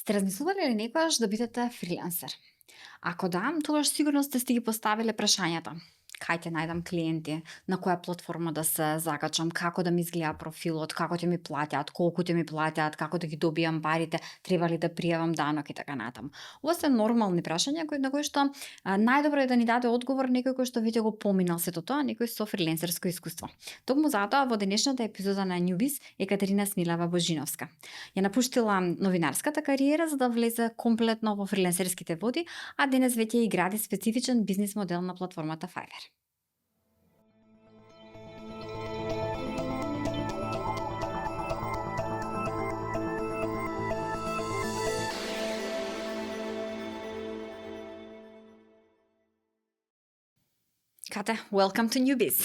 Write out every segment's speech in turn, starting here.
Сте размислувале ли некогаш да бидете фрилансер? Ако да, тогаш сигурно сте ги поставиле прашањата. Кај ќе најдам клиенти, на која платформа да се закачам, како да ми изгледа профилот, како ќе ми платят, колку ќе ми платят, како да ги добијам парите, треба ли да пријавам данок и така натаму. Ова се нормални прашања на кои што најдобро е да ни даде одговор некој кој што веќе го поминал сето тоа, некој со фриленсерско искуство. Токму затоа во денешната епизода на Newbiz Екатерина Смилева Божиновска ја напуштила новинарската кариера за да влезе комплетно во фриленсерските води, а денес веќе и гради специфичен бизнис модел на платформата Fiverr. Кате, welcome to Newbiz.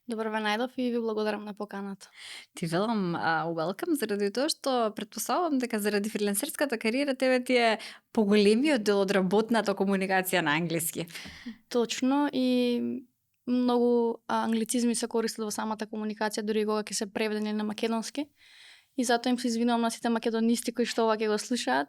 Добро ве најдов и ви благодарам на поканата. Ти велам welcome заради тоа што претпоставувам дека заради фриленсерската кариера тебе ти е поголемиот дел од работната комуникација на англиски. Точно и многу англицизми се користат во самата комуникација дури и кога ќе се преведени на македонски. И затоа им се извинувам на сите македонисти кои што ова ќе го слушаат.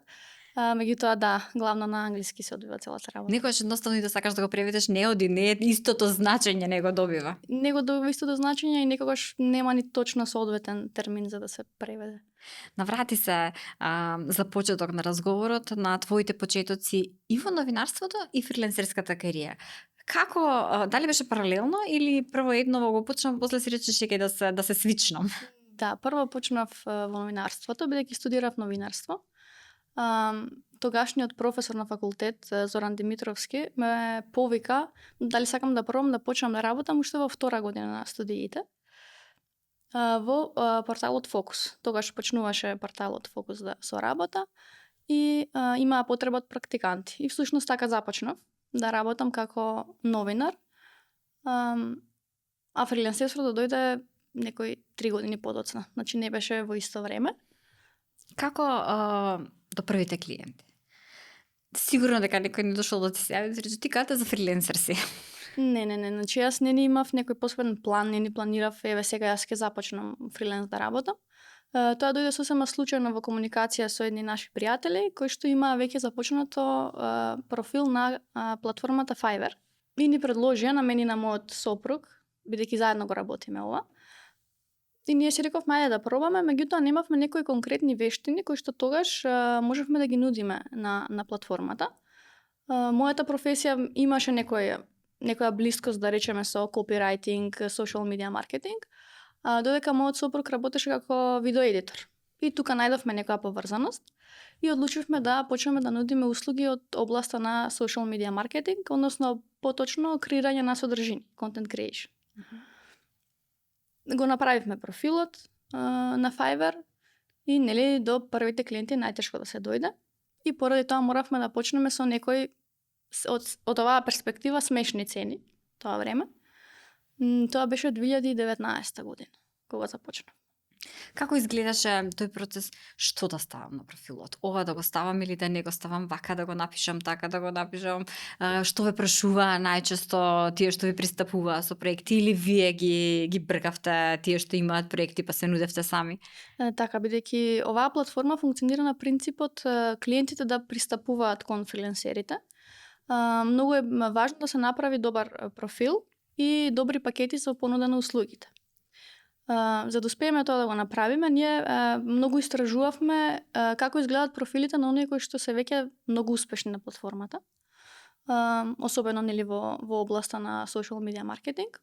Меѓутоа да, главно на англиски се одвива целата работа. Некогаш едноставно и да сакаш да го преведеш не оди, не е истото значење не го добива. Не го добива истото значење и некогаш нема ни точно соодветен термин за да се преведе. Наврати се за почеток на разговорот на твоите почетоци и во новинарството и фриленсерската кариера. Како, дали беше паралелно или прво едно го почнав, после си речеш ќе да се свичнам? Да, прво почнав во новинарството, бидејќи студирав новинарство. Тогашниот професор на факултет Зоран Димитровски ме повика дали сакам да пробам да почнам да работам уште во втора година на студиите во порталот Фокус. Тогаш почнуваше порталот Фокус со работа и имаа потреба од практиканти. И всушност така започнав да работам како новинар. А фриленсерството дојде некои 3 години подоцна. Значи не беше во исто време. Како до првите клиенти? Сигурно дека некој не дошол да ти се јави, да рече ти кате за фриленсер си. Не, значи јас не имав некој посебен план, не планирав еве сега јас ќе започнам фриленс да работам. Тоа дојде сосема случајно во комуникација со едни наши пријатели кои што имаа веќе започнато профил на платформата Fiverr и ни предложија на мене и на мојот сопруг, бидејќи заедно го работиме ова. И ние си рековме ајде да пробаме, меѓутоа немавме некои конкретни вештини кои што тогаш можевме да ги нудиме на платформата. Мојата професија имаше некоја блискост да речеме со копирајтинг, social media маркетинг, додека мојот сопруг работеше како видеоедитор. И тука најдовме некоја поврзаност и одлучивме да почнеме да нудиме услуги од областа на social media маркетинг, односно поточно креирање на содржини, content creation. Го направивме профилот на Fiverr и нели до првите клиенти најтешко да се дојде. И поради тоа моравме да почнеме со некои од оваа перспектива смешни цени тоа време. Тоа беше 2019 година кога започнав. Како изгледаше тој процес? Што да ставам на профилот? Ова да го ставам или да не го ставам, вака да го напишам, така да го напишам? Што ве прашуваа најчесто тие што ви пристапуваа со проекти или вие ги бркавте тие што имаат проекти па се нудевте сами? Така, бидејќи оваа платформа функционира на принципот клиентите да пристапуваат кон фриленсерите. Многу е важно да се направи добар профил и добри пакети со понуда на услугите. За да успееме тоа да го направиме, ние многу истражувавме како изгледаат профилите на оние кои што се веќе многу успешни на платформата. Особено нели во областа на social media маркетинг.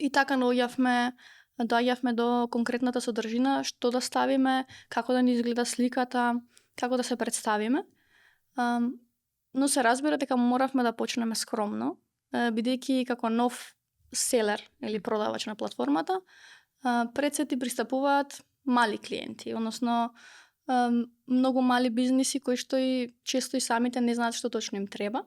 И така доаѓавме до конкретната содржина, што да ставиме, како да ни изгледа сликата, како да се представиме. Но се разбира дека моравме да почнеме скромно, бидејќи како нов селер или продавач на платформата, пред се ти пристапуваат мали клиенти, односно многу мали бизниси кои што и често и самите не знаат што точно им треба.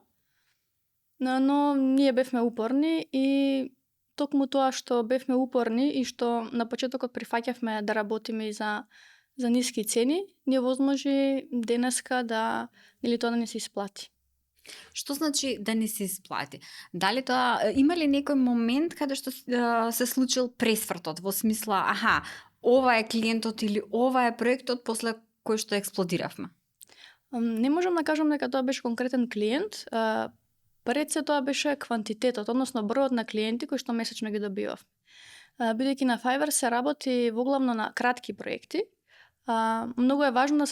Но ние бевме упорни и токму тоа што бевме упорни и што на почетокот прифаќавме да работиме и за ниски цени, ние возможи денеска или тоа да не се исплати. Што значи да не се исплати? Дали тоа има ли некој момент каде што се случил пресвртот во смисла ова е клиентот или ова е проектот после кој што експлодиравме? Не можам да кажам дека тоа беше конкретен клиент, пред се тоа беше квантитетот, односно бројот на клиенти кои што месечно ги добивав. Бидејќи на Fiverr се работи воглавно на кратки проекти, многу е важно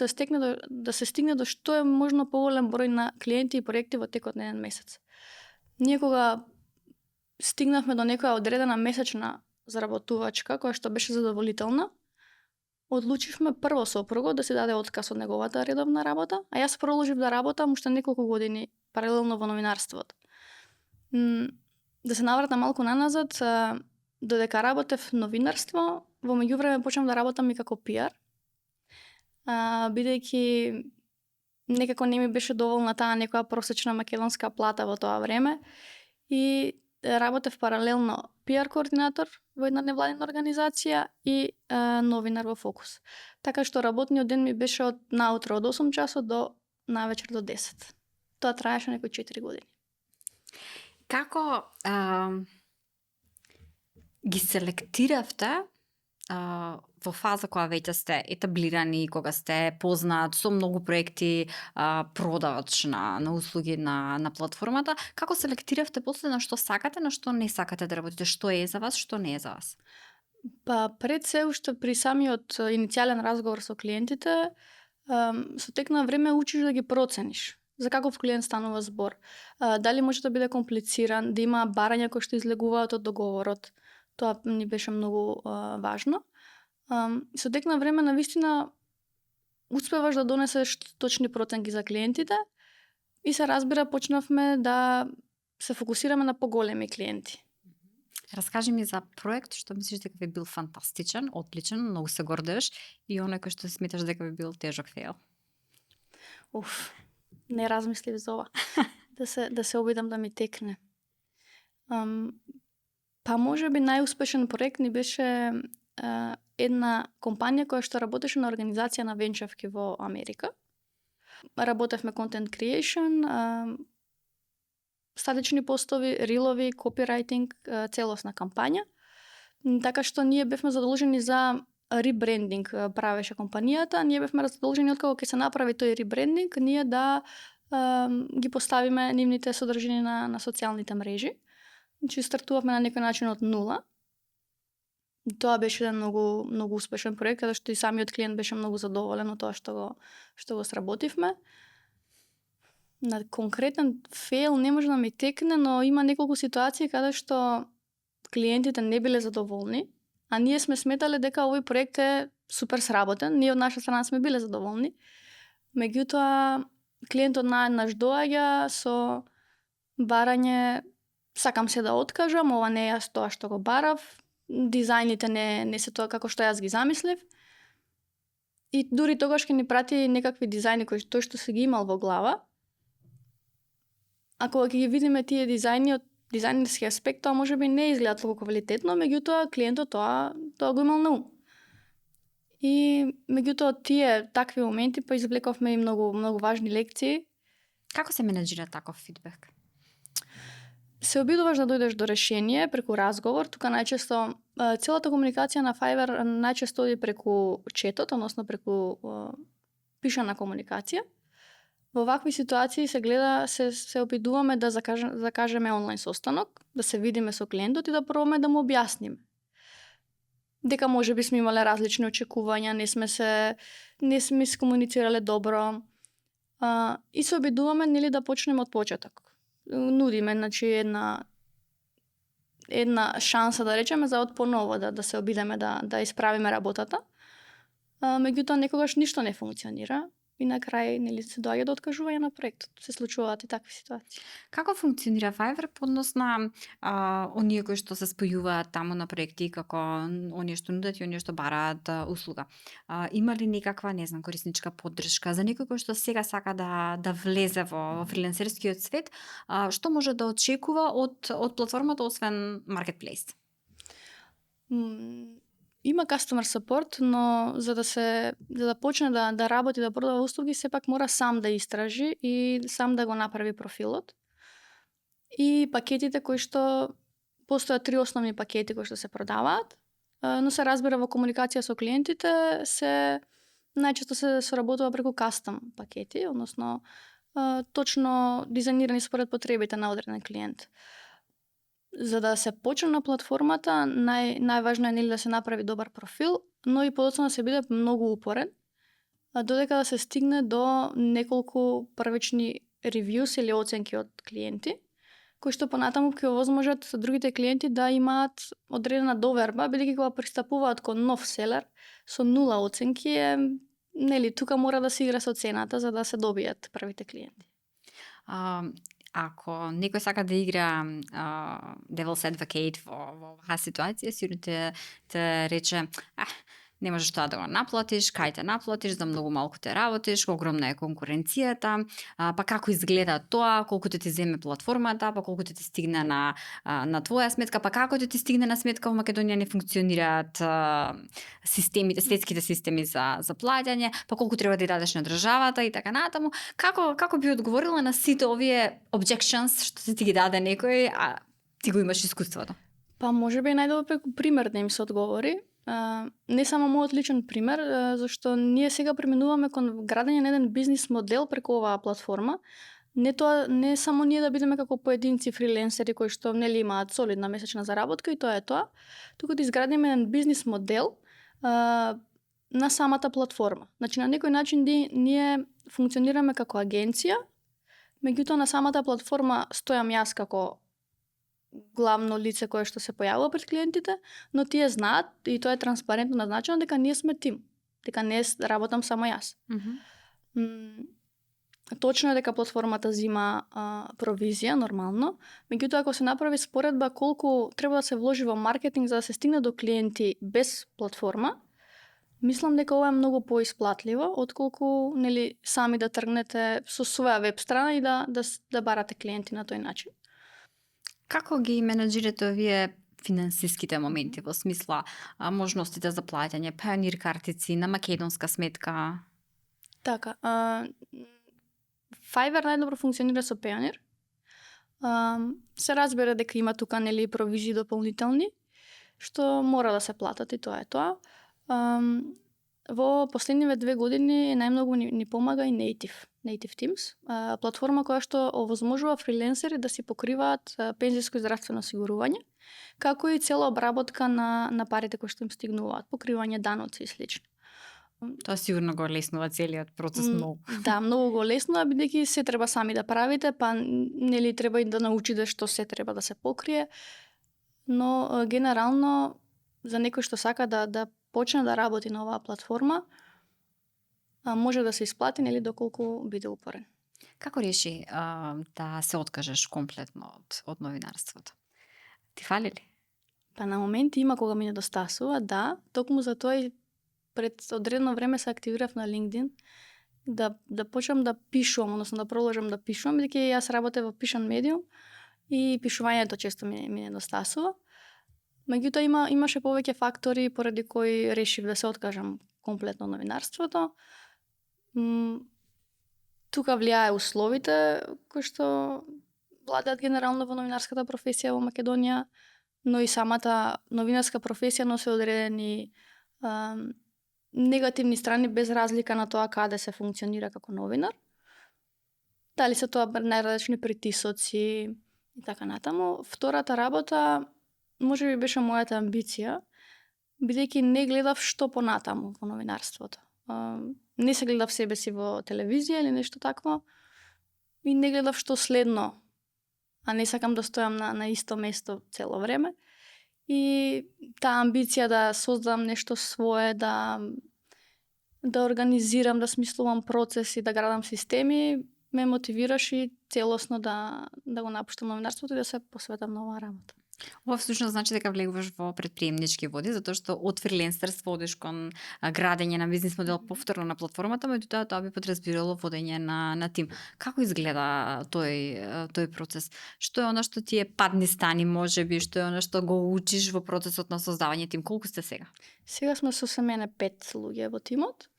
да се стигне до што е можно поголем број на клиенти и проекти во текот на еден месец. Ние кога стигнавме до некоја одредена месечна заработувачка која што беше задоволителна, одлучивме прво сопругот да се даде отказ од неговата редовна работа, а јас продолжив да работам уште неколку години паралелно во новинарството. Да се навратам малку наназад, додека работев новинарство, во меѓувреме почнав да работам и како PR, бидејќи некако не ми беше доволна таа некоја просечна македонска плата во тоа време и работев паралелно PR координатор во една невладина организација и новинар во Фокус. Така што работниот ден ми беше од наутро од 8 часот до навечер до 10. Тоа траеше некои 4 години. Како ги селектиравте во фаза кога веќе сте етаблирани, кога сте познат со многу проекти, продавач на услуги на платформата, како селектиравте после на што сакате, на што не сакате да работите, што е за вас, што не е за вас? Па пред се уште при самиот иницијален разговор со клиентите, со тек на време учиш да ги процениш. За каков клиент станува збор? Дали може да биде комплициран, да има барања кои што излегуваат од договорот. Тоа ни беше многу важно. Со тек на време навистина успеваш да донесеш точни проценки за клиентите и се разбира почнавме да се фокусираме на поголеми клиенти. Раскажи ми за проект што мислиш дека би бил фантастичен, одличен, многу се гордееш и оној кој што сметаш дека би бил тежок фейл. Не размислив за ова. да се обидам да ми текне. Па може би најуспешен проект ни беше една компанија која што работеше на организација на венчавки во Америка. Работевме content creation, статични постови, рилови, копирайтинг, целосна кампања. Така што ние бевме задолжени за ребрендинг правеше компанијата, ние бевме задолжени откако ќе се направи тој ребрендинг, ние да ги поставиме нивните содржини на социјалните мрежи. Значи стартувавме на некој начин од нула. Тоа беше еден многу успешен проект, каде што и самиот клиент беше многу задоволен од тоа што го сработивме. На конкретен фейл не може да ми текне, но има неколку ситуации каде што клиентите не биле задоволни, а ние сме сметале дека овој проект е супер сработен, ние од наша страна сме биле задоволни. Меѓутоа, клиентот наеднаш доаѓа со барање, сакам се да откажам, ова не е тоа што го барав, дизајните не се тоа како што јас ги замислив. И дури тогаш ќе ни прати некакви дизајни кои тој што се ги имал во глава. А кога ќе ги видиме тие дизајни од дизајнерски аспект, тоа можеби не изгледа толку квалитетно, меѓутоа клиентот тоа го имал на ум. И меѓутоа тие такви моменти па извлековме и многу важни лекции. Како се менеџира таков фидбек? Се обидуваш да дојдеш до решение преку разговор, тука најчесто целата комуникација на Fiverr најчесто оди преку четот, односно преку пишана комуникација. Во вакви ситуации се гледа, се обидуваме да закажеме онлайн состанок, да се видиме со клиентот и да пробаме да му објасниме. Дека можеби сме имале различни очекувања, не сме искомуницирале добро. И се обидуваме нели да почнеме од почеток. Нудиме, значи една шанса да речеме за од поново да се обидеме да исправиме работата. Меѓутоа некогаш ништо не функционира и на крај нели се доаѓа до откажување на проектот. Се случуваат и такви ситуации. Како функционира Fiverr по однос на оние кои што се спојуваат таму на проекти, како оние што нудат и оние што бараат услуга? Има ли некаква, не знам, корисничка поддршка за некој кој што сега сака да влезе во фрилансерскиот свет, што може да очекува од платформата освен Marketplace? Има customer support, но за да почне да работи, да продава услуги, сепак мора сам да истражи и сам да го направи профилот. И пакетите кои што постојат 3 основни пакети кои што се продаваат, но се разбира во комуникација со клиентите се најчесто се соработува преку кастом пакети, односно точно дизајнирани според потребите на одреден клиент. За да се почне на платформата, најважно е нели да се направи добар профил, но и подоцна да се биде многу упорен, додека да се стигне до неколку првични ревјус или оценки од клиенти, кои што понатаму ќе овозможат другите клиенти да имаат одредена доверба, бидејќи кога пристапуваат кон нов селер со 0 оценки нели тука мора да се игра со цената за да се добијат првите клиенти. А, ако некој сака да игра Devil's Advocate во оваа ситуација, сигурно те рече, не можеш тоа да го наплатиш, кај те наплатиш, за многу малку те работиш, огромна е конкуренцијата, па како изгледа тоа, колку ти земе платформата, па колку ти стигне на твоја сметка, па како ти стигне на сметка во Македонија не функционираат системите, светските системи за плаќање, па колку треба да ја дадеш на државата и така натаму. Како би одговорила на сите овие objections што ти ги даде некој, а ти го имаш искуството? Па можеби најдобро преку пример да им се одговори. Не само мојот личен пример, зашто ние сега преминуваме кон градење на еден бизнис модел преку оваа платформа. Не само ние да бидеме како поединци фриленсери кои што нели имаат солидна месечна заработка и тоа е тоа, туку да изградиме еден бизнис модел на самата платформа. Значи на некој начин ние функционираме како агенција, меѓутоа на самата платформа стојам јас како главно лице кое што се појавува пред клиентите, но тие знаат и тоа е транспарентно назначено дека ние сме тим, дека не работам само јас. Точно е дека платформата зима провизија нормално, меѓутоа ако се направи споредба колку треба да се вложи во маркетинг за да се стигне до клиенти без платформа, мислам дека ова е многу поисплатливо отколку нели сами да тргнете со своја веб страна и да барате клиенти на тој начин. Како ги менеджирате овие финансиските моменти во смисла можностите за плаќање, пајонир картици на македонска сметка? Така, Fiverr најдобро функционира со Payoneer. Се разбира дека има тука нели провизии дополнителни што мора да се платат и тоа е тоа. Во последниве 2 години најмногу ни помага и Native Teams, платформа која што овозможува фриленсери да си покриваат пензиско и здравствено осигурување, како и цела обработка на парите кои што им стигнуваат, покривање даноци и слично. Тоа сигурно го леснува целиот процес многу. Да, многу го леснува, бидејќи се треба сами да правите, па нели треба и да научите што се треба да се покрие, но генерално за некој што сака да почне да работи на оваа платформа, може да се исплати нели доколку биде упорен. Како реши да се откажеш комплетно од новинарството? Ти фали ли? Па на моменти има кога ми недостасува, да, токму за тоа и пред одредено време се активирав на LinkedIn да почнам да пишувам, односно да продолжам да пишувам, бидејќи јас работев во пишан медиум и пишувањето често ми недостасува. Меѓутоа имаше повеќе фактори поради кои решив да се откажам комплетно од новинарството. Тука влијае условите кои што владеат генерално во новинарската професија во Македонија, но и самата новинарска професија носи одредени негативни страни без разлика на тоа каде се функционира како новинар. Дали се тоа најразлични притисоци и така натаму. Втората работа можеби беше мојата амбиција, бидејќи не гледав што понатаму во новинарството. Не се гледав себе си во телевизија или нешто такво и не гледав што следно, а не сакам да стојам на исто место цело време. И таа амбиција да создадам нешто свое, да организирам, да смислувам процеси, да градам системи, ме мотивираше целосно да го напуштам новинарството и да се посветам на оваа работа. Ова всушност значи дека влегуваш во претприемнички води, затоа што од фриленсерство одиш кон градење на бизнис модел повторно на платформата, меѓутоа тоа би подразбирало водење на тим. Како изгледа тој процес? Што е она што ти е падни стани, можеби, што е она што го учиш во процесот на создавање тим? Колку сте сега? Сега сме со мене 5 луѓе во тимот.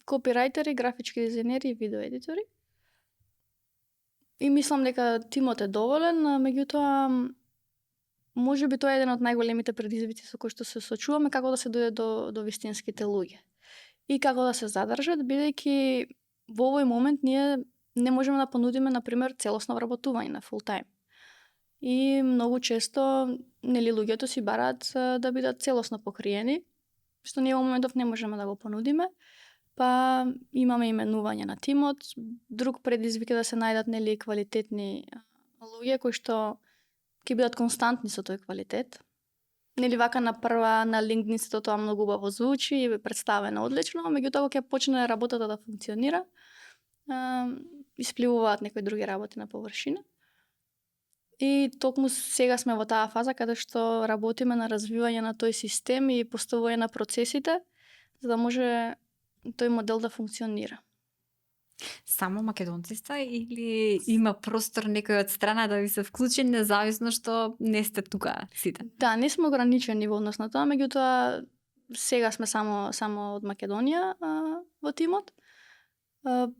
Копирајтери, графички дизајнери и видеоедитори. И мислам дека тимот е доволен, меѓутоа можеби тоа е еден од најголемите предизвици со кои што се сочуваме, како да се дојде до вистинските луѓе. и како да се задржат, бидејќи во овој момент ние не можеме да понудиме, например, целосно вработување на full time. И многу често, нели, луѓето си бараат да бидат целосно покриени, што ние во моментов не можеме да го понудиме, па имаме именување на тимот. Друг предизвик е да се најдат, нели, квалитетни луѓе кои што ќе бидат константни со тој квалитет. Нели, вака на прва на LinkedIn сето тоа многу убаво звучи и е представено одлично, меѓутоа кога ќе почне работата да функционира, испливуваат некои други работи на површина. И токму сега сме во таа фаза каде што работиме на развивање на тој систем и поставување на процесите, за да може тој модел да функционира. Само македонци сте или има простор некој од страна да ви се вклучи, независно што не сте тука сите? Да, не сме ограничени во однос на тоа, меѓутоа сега сме само од Македонија во тимот.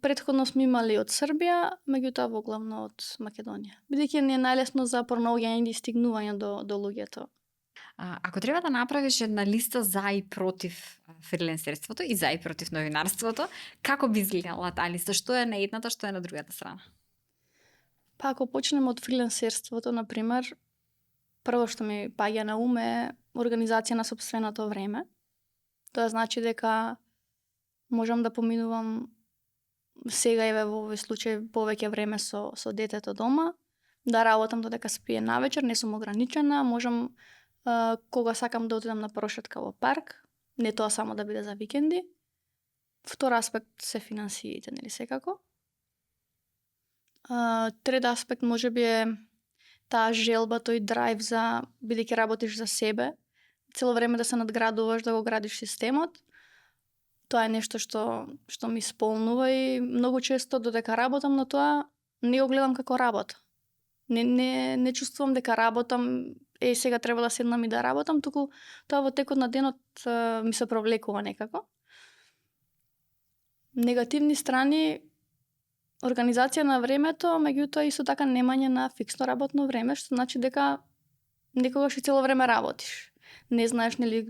Претходно сме имали од Србија, меѓутоа во главно од Македонија. Бидејќи не е најлесно за пронаоѓање и стигнување до луѓето. Ако треба да направиш една листа за и против фриленсерството и за и против новинарството, како би изгледала таа листа? Што е на едната, што е на другата страна? Па ако почнеме од фриленсерството, например, прво што ми паѓа на ум е организација на сопственото време. Тоа значи дека можам да поминувам сега еве во овој случај повеќе време со детето дома, да работам додека спие навечер, не сум ограничена, можам кога сакам да отидам на прошетка во парк, не тоа само да биде за викенди. Втор аспект се финансиите, нели секако. Трет аспект можеби е таа желба, тој драйв за, бидејќи работиш за себе, цело време да се надградуваш, да го градиш системот. Тоа е нешто што ми исполнува и многу често додека работам на тоа, не го гледам како работа. Не чувствувам дека работам, сега треба да седнам и да работам, туку тоа во текот на денот ми се провлекува некако. Негативни страни, организација на времето, меѓутоа исто така немање на фиксно работно време, што значи дека некогаш и цело време работиш. Не знаеш, нели,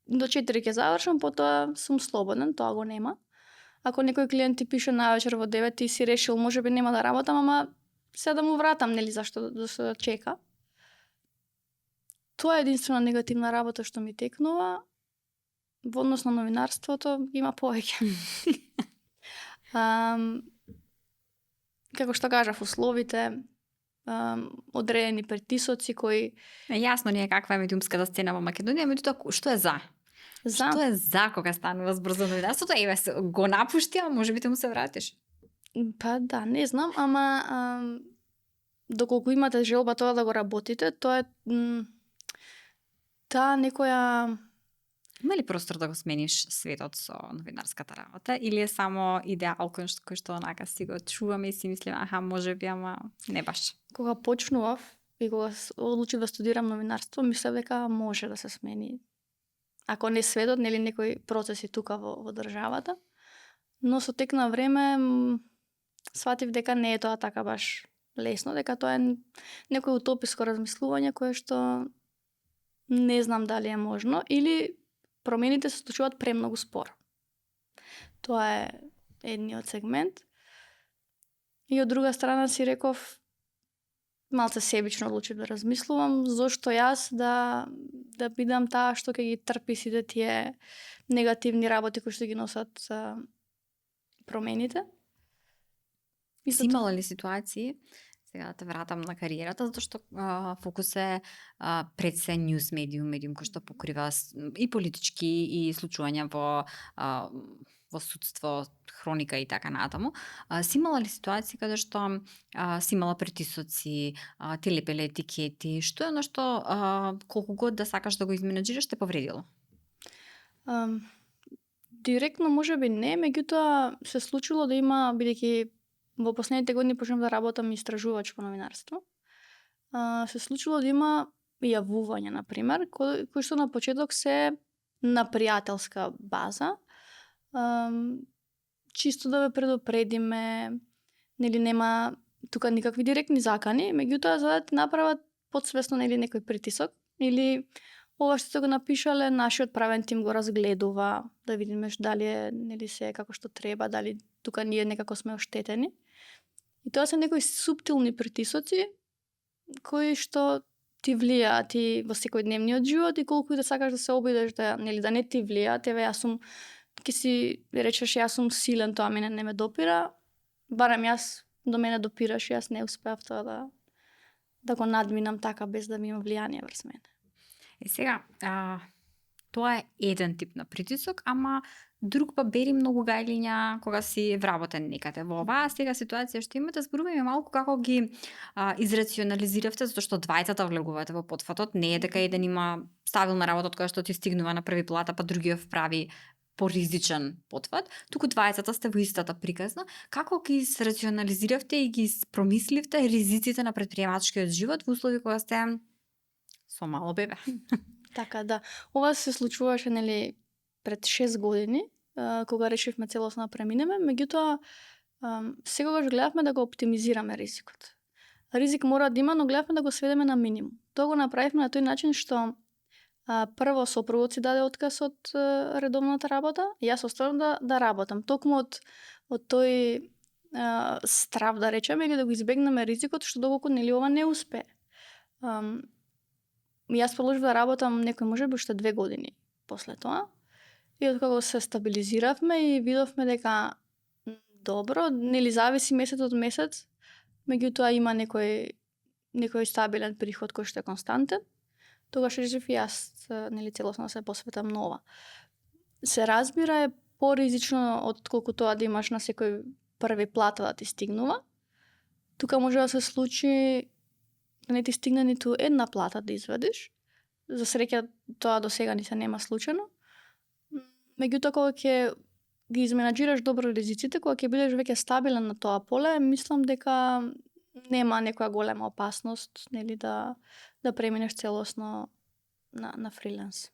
до 4 ќе завршам, потоа сум слободен, тоа го нема. Ако некој клиент ти пише навечер во 9 и си решил можеби нема да работам, ама се да му вратам, нели, зашто да се чека. Тоа е единствена негативна работа што ми текнува. Во однос на новинарството има повеќе. Како што кажав, условите, одредени притисоци кои... Јасно ни е каква е медиумската сцена во Македонија, меѓутоа што е за? Што е за кога станува збор за новинарството? Еве го напушти, а можеби те му се вратиш. Па да, не знам, ама доколку имате желба тоа да го работите, тоа е таа некоја... Има ли простор да го смениш светот со новинарската работа или е само идеал кој што онака си го чуваме и си мислиме аха можеби, ама не баш? Кога почнував и кога одлучив да студирам новинарство, мислев дека може да се смени. Ако не светот, нели некои процеси тука во државата. Но со тек на време сватив дека не е тоа така баш лесно, дека тоа е некој утописко размислување кое што не знам дали е можно или промените се случуваат премногу споро. Тоа е едниот сегмент. И од друга страна си реков, малце себично одлучив да размислувам, зошто јас да бидам таа што ќе ги трпи сите тие негативни работи кои што ги носат промените. Си имала ли ситуации, сега да те вратам на кариерата, затоа што фокус е пред се ньюс медиум кој што покрива и политички и случувања во судство, хроника и така натаму. Си имала ли ситуации каде што си имала притисоци, ти лепеле етикети, што е оно што колку год да сакаш да го изменаџираш те повредило? Директно можеби не, меѓутоа се случило да има, бидејќи во последните години почнав да работам истражувач по новинарство. Се случило да има јавувања, например, кои што на почеток се на пријателска база. Чисто да ве предупредиме, нели нема тука никакви директни закани, меѓутоа за да ти направат подсвесно, нели, некој притисок или ова што сте го напишале, нашиот правен тим го разгледува, да видиме дали е, нели се како што треба, дали тука ние некако сме оштетени. И тоа се некои суптилни притисоци кои што ти влијаат и во секојдневниот живот и колку и да сакаш да се обидеш да, нели, да не ти влијаат, еве јас сум, ќе си речеш јас сум силен, тоа мене не ме допира, барем јас до мене допираш и јас не успеав тоа да го надминам така без да ми има влијание врз мене. Е сега, тоа е еден тип на притисок, ама друг па бери многу гајлиња кога си вработен некаде. Во оваа сега ситуација што имате, зборуваме малку како ги израционализиравте, затоа што двајцата влегувате во потфатот, не е дека еден има стабилна работа од која што ти стигнува на први плата, па другиот прави поризичен потфат, туку двајцата сте во истата приказна. Како ги рационализиравте и ги промисливте ризиците на претприемачкиот живот во услови кога сте со мало бебе? Така да. Ова се случуваше, нели, пред 6 години, кога решивме целосно да преминеме, меѓутоа секогаш гледавме да го оптимизираме ризикот. Ризик мора да има, но гледавме да го сведеме на минимум. Тоа го направивме на тој начин што прво сопругот си даде отказ од редовната работа, и јас останав да работам. Токму од тој страв, да речеме, или да го избегнеме ризикот, што доколку, нели, ова не успее. Јас продолжив да работам некој можеби уште 2 години после тоа. И откако се стабилизиравме и видовме дека добро, нели, зависи месец од месец, меѓутоа има некој стабилен приход кој што е константен, тогаш решив и јас, нели, целосно да се посветам на ова. Се разбира, е поризично отколку тоа да имаш на секој први плата да ти стигнува. Тука може да се случи да не ти стигне ниту една плата да извадиш. За среќа тоа до сега ни се нема случено. Меѓутоа кога ќе ги изменаџираш добро ризиците, кога ќе бидеш веќе стабилен на тоа поле, мислам дека нема некоја голема опасност, нели, да преминеш целосно на фриленс.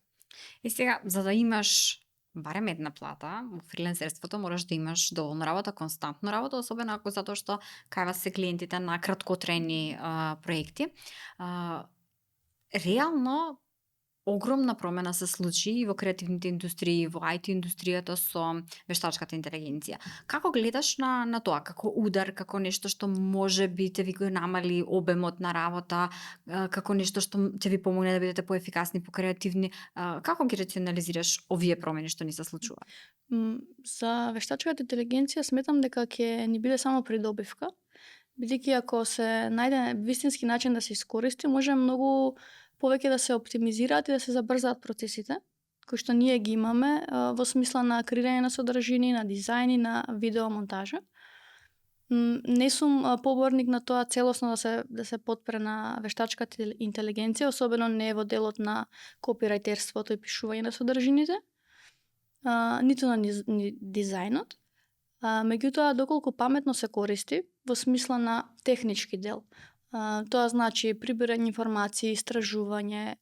И сега, за да имаш барем една плата, во фриленсерството мораш да имаш доволно работа, константно работа, особено ако затоа што кај вас се клиентите на краткотрени проекти. Реално огромна промена се случи и во креативните индустрии, во IT индустријата со вештачката интелигенција. Како гледаш на тоа, како удар, како нешто што може би те ви го намали обемот на работа, како нешто што ќе ви помогне да бидете поефикасни, покреативни? Како ги рационализираш овие промени што ни се случуваат? За вештачката интелигенција сметам дека ќе ни биде само придобивка, бидејќи ако се најде вистински начин да се искористи, може многу повеќе да се оптимизираат и да се забрзаат процесите, кои што ние ги имаме во смисла на креирање на содржини, на дизајни, на видеомонтажа. Не сум поборник на тоа целосно да се потпре на вештачката интелигенција, особено не во делот на копирајтерството и пишување на содржините, ниту на дизајнот. Меѓутоа, доколку паметно се користи во смисла на технички дел, тоа значи прибирање информации, истражување,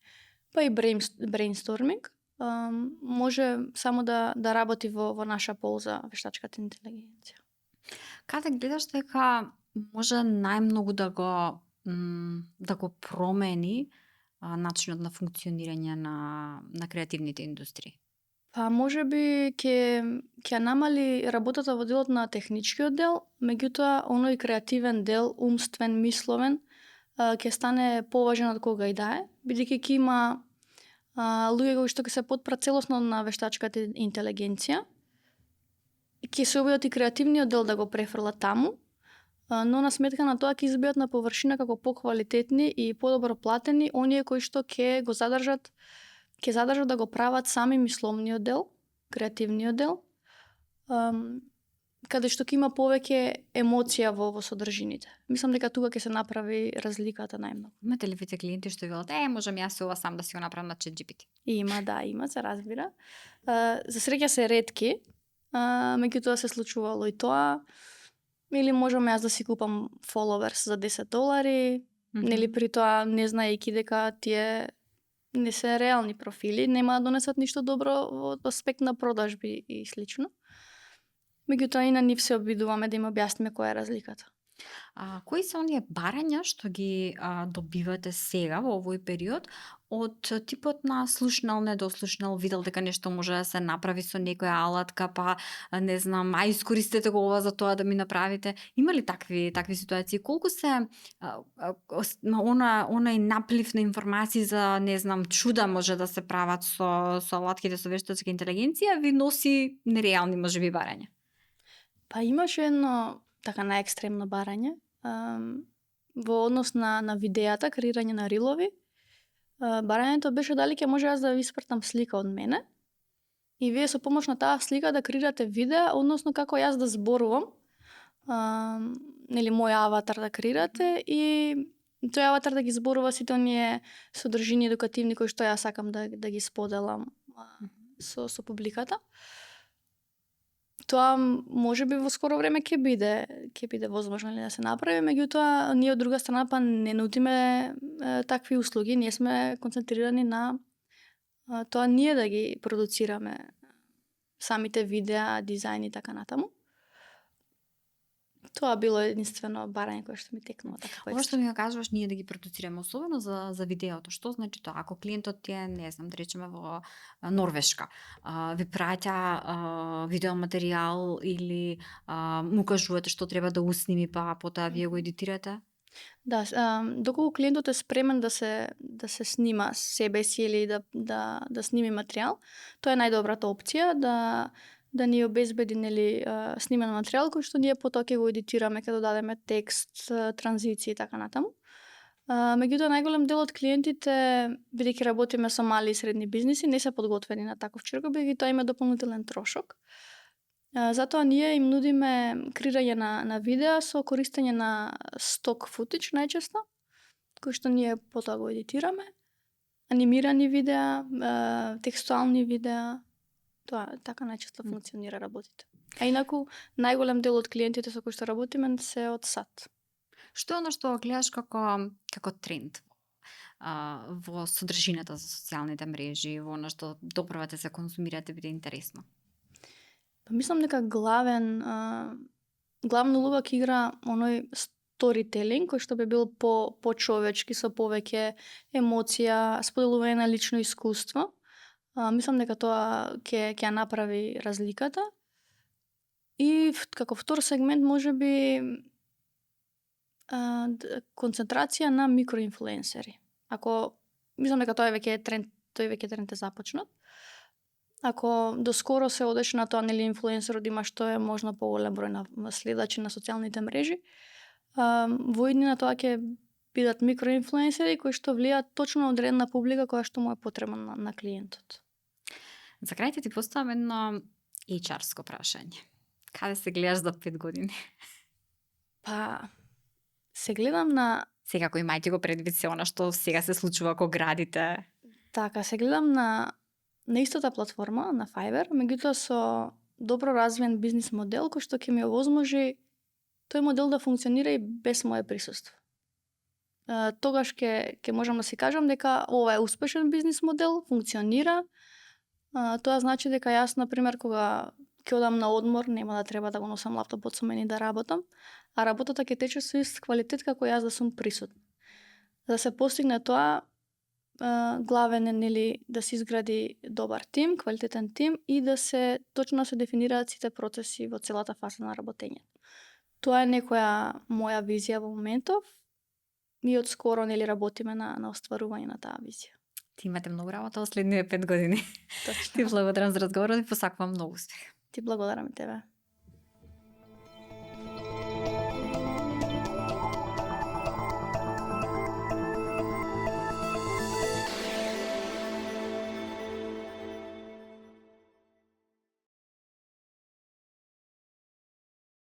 па и брейнсторминг, може само да работи во наша полза вештачката интелигенција. Каде гледаш дека може најмногу да го промени начинот на функционирање на креативните индустрии? Па можеби ќе намали работата во делот на техничкиот дел, меѓутоа оној креативен дел, умствен, мисловен, ќе стане поважен од кога и да е, бидејќи ќе има луѓе кои што ќе се потпрат целосно на вештачката интелигенција, ќе се обидат и креативниот дел да го префрлат таму, но на сметка на тоа ќе избијат на површина како поквалитетни и подобро платени оние кои што ќе задржат да го прават сами мисловниот дел, креативниот дел, каде што ќе има повеќе емоција во содржините. Мислам дека тука ќе се направи разликата најмногу. Имате ли вите клиенти што велат, можам јас ова сам да си го направам на ChatGPT? Има, се разбира. За среќа се ретки, меѓутоа се случувало и тоа. Или можам јас да си купам followers за $10, нели, при тоа не знаејќи дека тие не се реални профили, нема да донесат ништо добро во аспект на продажби и слично. Меѓутоа и на нив се обидуваме да им објасниме која е разликата. Кои се оние барања што ги добивате сега во овој период од типот на слушнал, недослушнал, видел дека нешто може да се направи со некоја алатка, па не знам, искористете го ова за тоа да ми направите. Има ли такви ситуации? Колку се онај наплив на информации за не знам чуда може да се прават со алатките со вештачка интелигенција ви носи нереални можеби барања? Па имаше едно така најекстремно барање во однос на видеата, креирање на рилови. Барањето беше дали ќе може јас да ви испратам слика од мене и вие со помош на таа слика да креирате видеа, односно како јас да зборувам, нели мој аватар да креирате и тој аватар да ги зборува сите оние содржини едукативни кои што јас сакам да ги споделам со публиката. Тоа можеби во скоро време ќе биде возможно ли да се направи, меѓутоа ние од друга страна па не нудиме такви услуги, ние сме концентрирани на тоа ние да ги продуцираме самите видеа, дизајн и така натаму. Тоа било единствено барање кое што ми текнува така Ова што ми го кажуваш ние да ги продуцираме, особено за видеото, што значи тоа? Ако клиентот ти е, не знам, да речеме во Норвешка, ви праќа видеоматеријал или му кажувате што треба да усними, па потоа вие го едитирате? Да, доколку клиентот е спремен да се снима себе си или да сними материјал, тоа е најдобрата опција да ни обезбеди нели снимен материјал кој што ние потоа ќе го едитираме, ќе додадеме текст, транзиции и така натаму. Меѓутоа најголем дел од клиентите, бидејќи работиме со мали и средни бизниси, не се подготвени на таков чирко, бидејќи тоа има дополнителен трошок. Затоа ние им нудиме креирање на видеа со користење на сток футич најчесто, кој што ние потоа го едитираме, анимирани видеа, текстуални видеа, тоа така најчесто функционира работите. А инаку најголем дел од клиентите со кои што работиме се од САД. Што е оно што го гледаш како тренд во содржината за социјалните мрежи, во оно што доправате се консумирате биде интересно? Па мислам дека главна улога ќе игра оној сторителинг кој што би бил по-човечки, со повеќе емоција, споделување на лично искуство. Мислам дека тоа ќе ја направи разликата. И како втор сегмент можеби концентрација на микроинфлуенсери. Мислам дека тоа веќе е тренд, е започнат. Ако доскоро се одеше на тоа нели инфлуенсерот има што е можно поголем број на следачи на социјалните мрежи, во иднина тоа ќе бидат микроинфлуенсери кои што влијаат точно на одредена публика која што му е потребна на клиентот. За крај ти поставам едно HR-ско прашање. Каде се гледаш за 5 години? Па се гледам на Секако имајте го предвид се она што сега се случува кога градите. Така, се гледам на истата платформа, на Fiverr, меѓутоа со добро развиен бизнис модел кој што ќе ми овозможи тој модел да функционира и без мое присуство. Тогаш ќе можам да си кажам дека ова е успешен бизнис модел, функционира. Тоа значи дека јас, например, кога ќе одам на одмор, нема да треба да го носам лаптопот со мене и да работам, а работата ќе тече со ист квалитет како јас да сум присутна. За да се постигне тоа, главен е нели да се изгради добар тим, квалитетен тим и да се точно се дефинираат сите процеси во целата фаза на работење. Тоа е некоја моја визија во моментов и од скоро нели работиме на остварување на таа визија. Ти имате многу работа во следниве 5 години. Точно. Ти благодарам за разговорот и посакувам многу успех. Ти благодарам и тебе.